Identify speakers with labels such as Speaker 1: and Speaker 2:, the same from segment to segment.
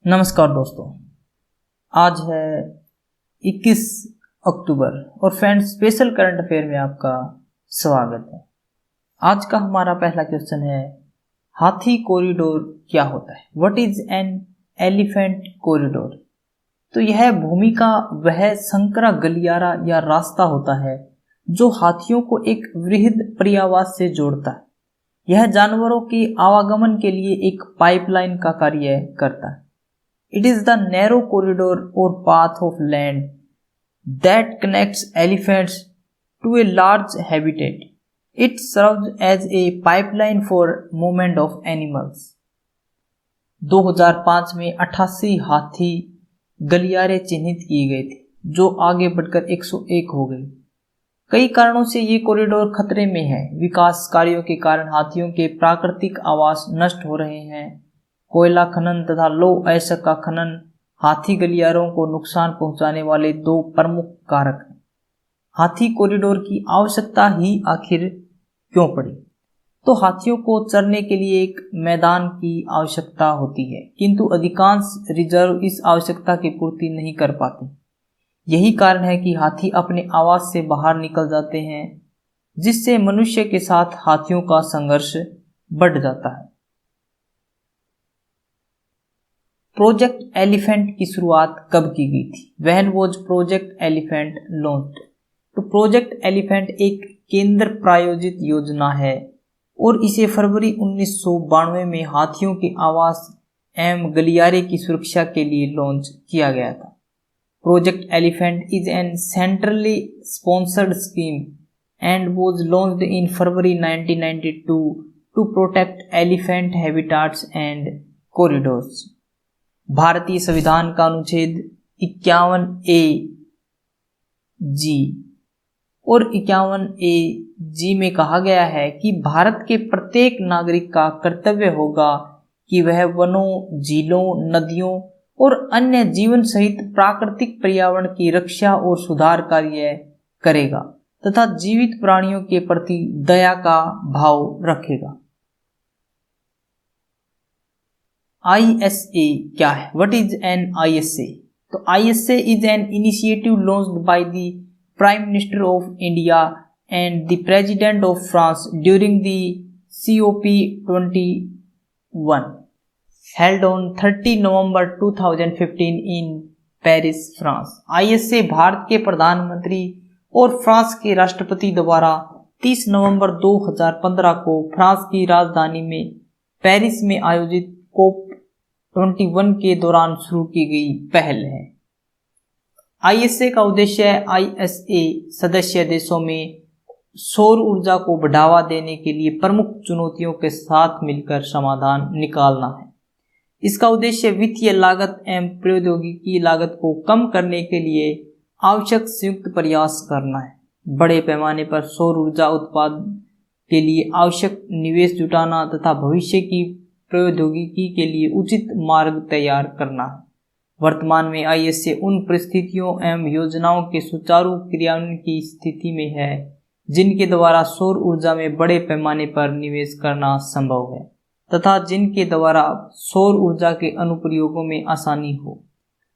Speaker 1: नमस्कार दोस्तों, आज है 21 अक्टूबर और फ्रेंड्स स्पेशल करंट अफेयर में आपका स्वागत है। आज का हमारा पहला क्वेश्चन है, हाथी कॉरिडोर क्या होता है? What is an elephant corridor? तो यह भूमि का वह संकरा गलियारा या रास्ता होता है जो हाथियों को एक वृहद पर्यावास से जोड़ता है। यह जानवरों के आवागमन के लिए एक पाइपलाइन का कार्य करता है। It is the narrow corridor or path of land that connects elephants to a large habitat. It serves as a pipeline for movement of animals. 2005 में 88 हाथी गलियारे चिन्हित किए गए थे, जो आगे बढ़कर 101 हो गए। कई कारणों से ये कॉरिडोर खतरे में है। विकास कार्यों के कारण हाथियों के प्राकृतिक आवास नष्ट हो रहे हैं। कोयला खनन तथा लौह अयस्क का खनन हाथी गलियारों को नुकसान पहुंचाने वाले दो प्रमुख कारक हैं। हाथी कॉरिडोर की आवश्यकता ही आखिर क्यों पड़ी? तो हाथियों को चरने के लिए एक मैदान की आवश्यकता होती है, किंतु अधिकांश रिजर्व इस आवश्यकता की पूर्ति नहीं कर पाते। यही कारण है कि हाथी अपने आवास से बाहर निकल जाते हैं, जिससे मनुष्य के साथ हाथियों का संघर्ष बढ़ जाता है। प्रोजेक्ट एलिफेंट की शुरुआत कब की गई थी? When was project elephant launched? तो प्रोजेक्ट एलिफेंट एक केंद्र प्रायोजित योजना है और इसे फरवरी 1992 में हाथियों के आवास एवं गलियारे की सुरक्षा के लिए लॉन्च किया गया था। Project elephant is an centrally sponsored scheme and was launched in February 1992 to protect elephant habitats and corridors. भारतीय संविधान का अनुच्छेद 51A जी और 51A जी में कहा गया है कि भारत के प्रत्येक नागरिक का कर्तव्य होगा कि वह वनों, झीलों, नदियों और अन्य जीवन सहित प्राकृतिक पर्यावरण की रक्षा और सुधार कार्य करेगा तथा जीवित प्राणियों के प्रति दया का भाव रखेगा। ISA क्या है? What is an ISA? तो ISA is an initiative launched by the Prime Minister of India and the President of France during the COP21 held on 30 November 2015 in Paris, France. ISA Bharat के प्रधानमंत्री और France के राष्ट्रपति द्वारा 30 नवंबर 2015 को France की राजधानी में पेरिस में आयोजित COP21 के दौरान शुरू की गई पहल है। ISA का उद्देश्य ISA सदस्य देशों में सौर ऊर्जा को बढ़ावा देने के लिए प्रमुख चुनौतियों के साथ मिलकर समाधान निकालना है। इसका उद्देश्य वित्तीय लागत एवं प्रौद्योगिकी लागत को कम करने के लिए आवश्यक संयुक्त प्रयास करना है। बड़े पैमाने पर सौर ऊर्जा उत्पादन के लिए आवश्यक निवेश जुटाना तथा भविष्य की प्रौद्योगिकी के लिए उचित मार्ग तैयार करना है। वर्तमान में ISA उन परिस्थितियों एवं योजनाओं के सुचारू क्रियान्वयन की स्थिति में है जिनके द्वारा सौर ऊर्जा में बड़े पैमाने पर निवेश करना संभव है तथा जिनके द्वारा सौर ऊर्जा के अनुप्रयोगों में आसानी हो।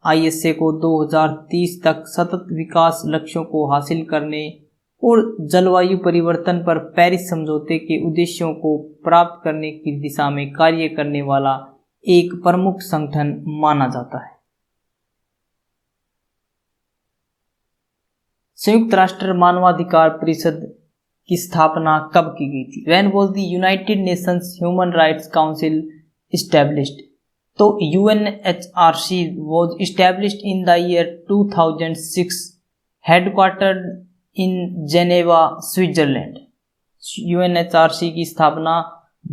Speaker 1: ISA को 2030 तक सतत विकास लक्ष्यों को हासिल करने और जलवायु परिवर्तन पर पेरिस समझौते के उद्देश्यों को प्राप्त करने की दिशा में कार्य करने वाला एक प्रमुख संगठन माना जाता है। संयुक्त राष्ट्र मानवाधिकार परिषद की स्थापना कब की गई थी? When was the United Nations Human Rights Council established? तो UNHRC was established in the year 2006, headquartered in Geneva, Switzerland. UNHRC की स्थापना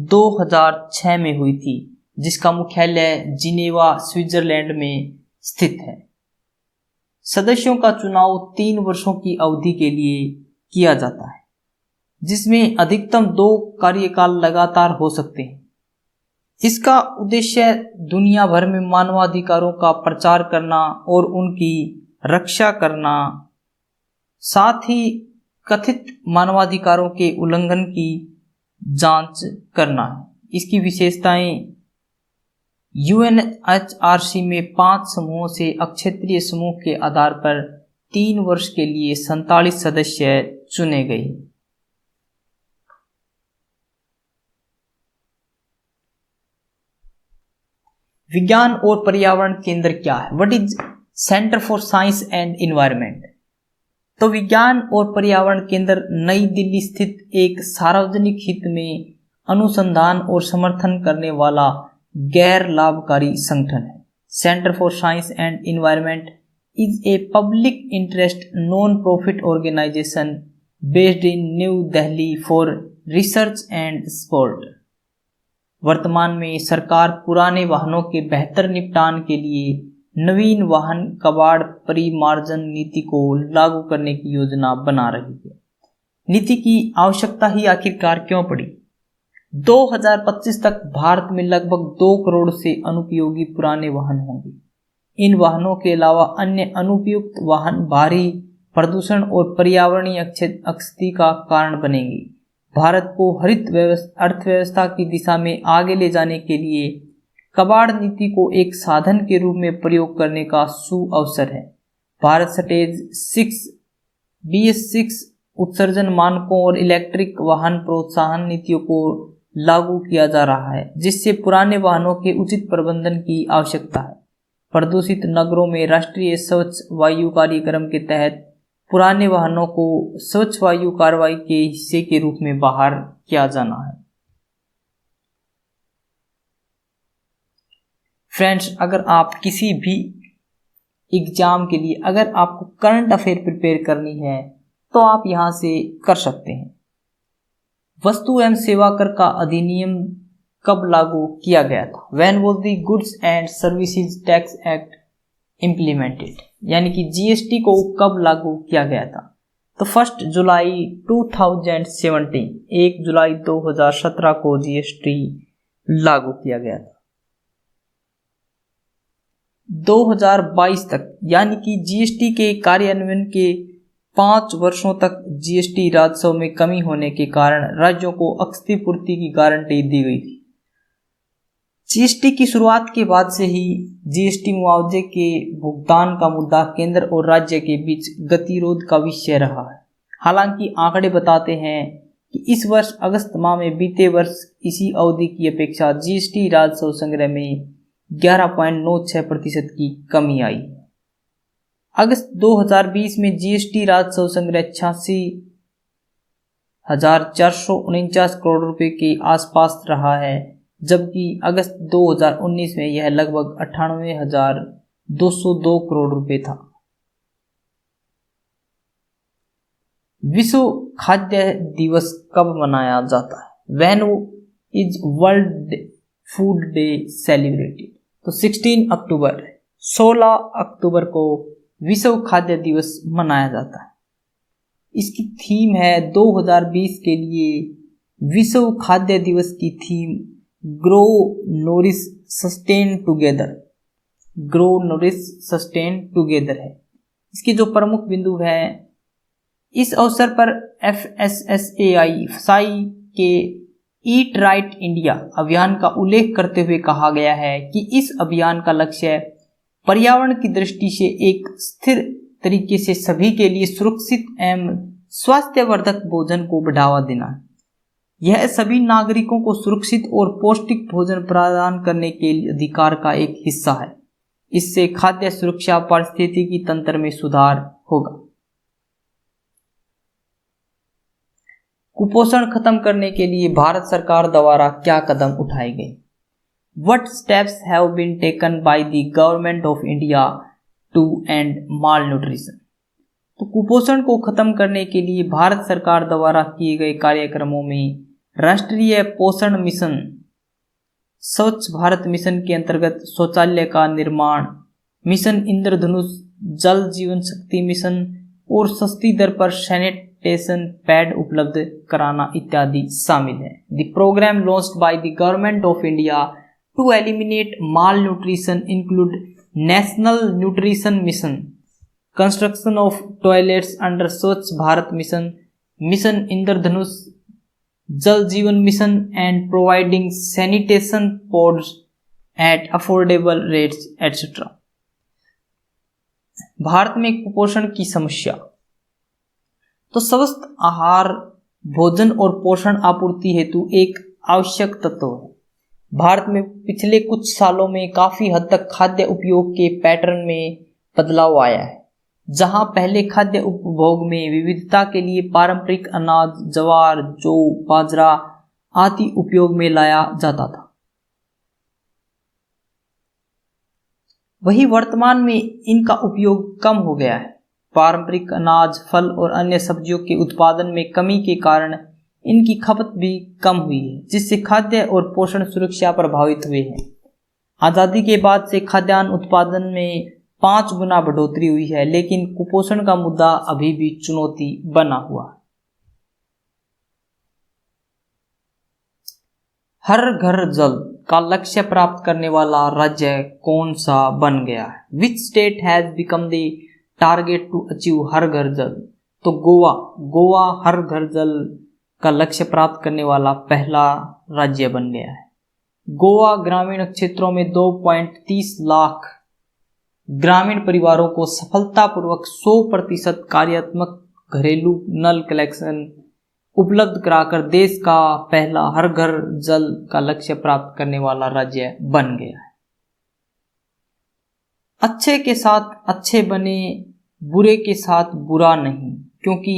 Speaker 1: 2006 में हुई थी, जिसका मुख्यालय जिनेवा, स्विट्जरलैंड में स्थित है। सदस्यों का चुनाव 3 वर्षों की अवधि के लिए किया जाता है, जिसमें अधिकतम 2 कार्यकाल लगातार हो सकते हैं। इसका उद्देश्य दुनिया भर में मानवाधिकारों का प्रचार करना और उनकी रक्षा करना, साथ ही कथित मानवाधिकारों के उल्लंघन की जांच करना है। इसकी विशेषताएं UNHRC में 5 समूहों से अक्षेत्रीय समूह के आधार पर 3 वर्ष के लिए 47 सदस्य चुने गए। विज्ञान और पर्यावरण केंद्र क्या है? What is centre for science and environment? तो विज्ञान और पर्यावरण केंद्र नई दिल्ली स्थित एक सार्वजनिक हित में अनुसंधान और समर्थन करने वाला गैर लाभकारी संगठन है। Centre for science and environment is a public interest non profit organisation based in New Delhi for research and support. वर्तमान में सरकार पुराने वाहनों के बेहतर निपटान के लिए नवीन वाहन कबाड़ परिमार्जन नीति को लागू करने की योजना बना रही है। नीति की आवश्यकता ही आखिरकार क्यों पड़ी? 2025 तक भारत में लगभग 2 करोड़ से अनुपयोगी पुराने वाहन होंगे। इन वाहनों के अलावा अन्य अनुपयुक्त वाहन भारी प्रदूषण और पर्यावरणीय क्षति का कारण बनेंगे। भारत को हरित अर्थव्यवस्था की दिशा में आगे ले जाने के लिए कबाड़ नीति को एक साधन के रूप में प्रयोग करने का सुअवसर है। भारत स्टेज 6 BS6 उत्सर्जन मानकों और इलेक्ट्रिक वाहन प्रोत्साहन नीतियों को लागू किया जा रहा है, जिससे पुराने वाहनों के उचित प्रबंधन की आवश्यकता है। प्रदूषित नगरों में राष्ट्रीय स्वच्छ वायु कार्यक्रम के तहत पुराने वाहनों को स्वच्छ वायु कार्रवाई के हिस्से के रूप में बाहर किया जाना है। फ्रेंड्स, अगर आप किसी भी एग्जाम के लिए अगर आपको करंट अफेयर प्रिपेयर करनी है तो आप यहां से कर सकते हैं। वस्तु एवं सेवा कर का अधिनियम कब लागू किया गया था? When was the goods and services tax act implemented? यानी कि जीएसटी को कब लागू किया गया था? तो 1 जुलाई 2017, 1 जुलाई 2017 को जीएसटी लागू किया गया था। 2022 तक यानी कि जीएसटी के कार्यान्वयन के 5 वर्षों तक जीएसटी राजस्व में कमी होने के कारण राज्यों को क्षतिपूर्ति की गारंटी दी गई थी। जीएसटी की शुरुआत के बाद से ही जीएसटी मुआवजे के भुगतान का मुद्दा केंद्र और राज्य के बीच गतिरोध का विषय रहा है। हालांकि आंकड़े बताते हैं कि इस वर्ष अगस्त माह में बीते वर्ष इसी अवधि की अपेक्षा जीएसटी राजस्व संग्रह में 11.96% की कमी आई। अगस्त 2020 में जीएसटी राजस्व संग्रह 86,449 करोड़ रुपए के आसपास रहा है, जबकि अगस्त 2019 में यह लगभग 98,202 करोड़ रुपए था। विश्व खाद्य दिवस कब मनाया जाता है? When is world food day celebrated? तो 16 अक्टूबर 16 अक्टूबर को विश्व खाद्य दिवस मनाया जाता है। इसकी थीम है 2020 के लिए विश्व खाद्य दिवस की theme grow nourish sustain together. Grow nourish sustain together है। इसके जो प्रमुख बिंदु हैं, इस अवसर पर FSSAI के ईट राइट इंडिया अभियान का उल्लेख करते हुए कहा गया है कि इस अभियान का लक्ष्य पर्यावरण की दृष्टि से एक स्थिर तरीके से सभी के लिए सुरक्षित एवं स्वास्थ्यवर्धक भोजन को बढ़ावा देना है। यह सभी नागरिकों को सुरक्षित और पौष्टिक भोजन प्रदान करने के अधिकार का एक हिस्सा है। इससे खाद्य सुरक्षा पारिस्थितिकी तंत्र में सुधार होगा। कुपोषण खत्म करने के लिए भारत सरकार द्वारा क्या कदम उठाए गए? What steps have been taken by the government of India to end malnutrition? तो कुपोषण को खत्म करने के लिए भारत सरकार द्वारा किए गए कार्यक्रमों में राष्ट्रीय पोषण मिशन, स्वच्छ भारत मिशन के अंतर्गत शौचालय का निर्माण, मिशन इंद्रधनुष, जल जीवन शक्ति मिशन और सस्ती दर पर सैनिटेशन पैड उपलब्ध कराना इत्यादि शामिल है। The programme launched by the government of India to eliminate malnutrition include National Nutrition Mission, construction of toilets under Swachh Bharat Mission, Mission Indradhanush, Jal Jeevan Mission and providing sanitation pods at affordable rates etc. Bharat में कुपोषण की समस्या। तो स्वस्थ आहार, भोजन और पोषण आपूर्ति हेतु एक आवश्यक तत्व है। भारत में पिछले कुछ सालों में काफी हद तक खाद्य उपयोग के पैटर्न में बदलाव आया है। जहां पहले खाद्य उपभोग में विविधता के लिए पारंपरिक अनाज, ज्वार, जौ, बाजरा आदि उपयोग में लाया जाता था, वही वर्तमान में इनका उपयोग कम हो गया है। पारंपरिक अनाज, फल और अन्य सब्जियों के उत्पादन में कमी के कारण इनकी खपत भी कम हुई है, जिससे खाद्य और पोषण सुरक्षा प्रभावित हुए हैं। आज़ादी के बाद से खाद्यान्न उत्पादन में 5 गुना बढ़ोतरी हुई है, लेकिन कुपोषण का मुद्दा अभी भी चुनौती बना हुआ है। हर घर जल का लक्ष्य प्राप्त करने वाला राज्य कौन सा बन गया है? Which state has become the target to achieve Har Ghar Jal? तो गोवा हर घर जल का लक्ष्य प्राप्त करने वाला पहला राज्य बन गया है। गोवा ग्रामीण क्षेत्रों में 2.30 लाख ग्रामीण परिवारों को सफलतापूर्वक 100% कार्यात्मक घरेलू नल कनेक्शन उपलब्ध कराकर देश का पहला हर घर जल का लक्ष्य प्राप्त करने वाला राज्य बन गया है। अच्छे के साथ अच्छे बने, बुरे के साथ बुरा नहीं, क्योंकि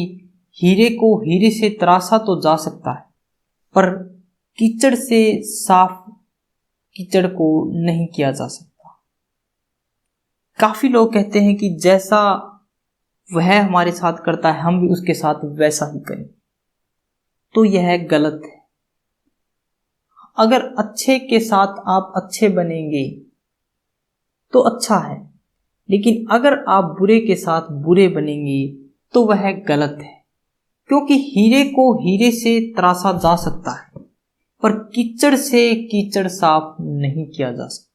Speaker 1: हीरे को हीरे से तराशा तो जा सकता है, पर कीचड़ से साफ कीचड़ को नहीं किया जा सकता। काफी लोग कहते हैं कि जैसा वह हमारे साथ करता है हम भी उसके साथ वैसा ही करें, तो यह गलत है। अगर अच्छे के साथ आप अच्छे बनेंगे तो अच्छा है, लेकिन अगर आप बुरे के साथ बुरे बनेंगे तो वह गलत है, क्योंकि हीरे को हीरे से तराशा जा सकता है, पर कीचड़ से कीचड़ साफ नहीं किया जा सकता।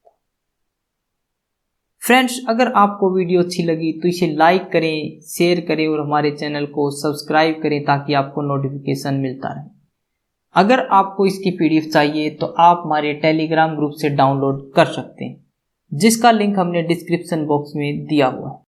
Speaker 1: फ्रेंड्स, अगर आपको वीडियो अच्छी लगी तो इसे लाइक करें, शेयर करें और हमारे चैनल को सब्सक्राइब करें ताकि आपको नोटिफिकेशन मिलता रहे। अगर आपको इसकी पीडीएफ चाहिए तो आप हमारे टेलीग्राम ग्रुप से डाउनलोड कर सकते हैं, जिसका लिंक हमने डिस्क्रिप्शन बॉक्स में दिया हुआ है।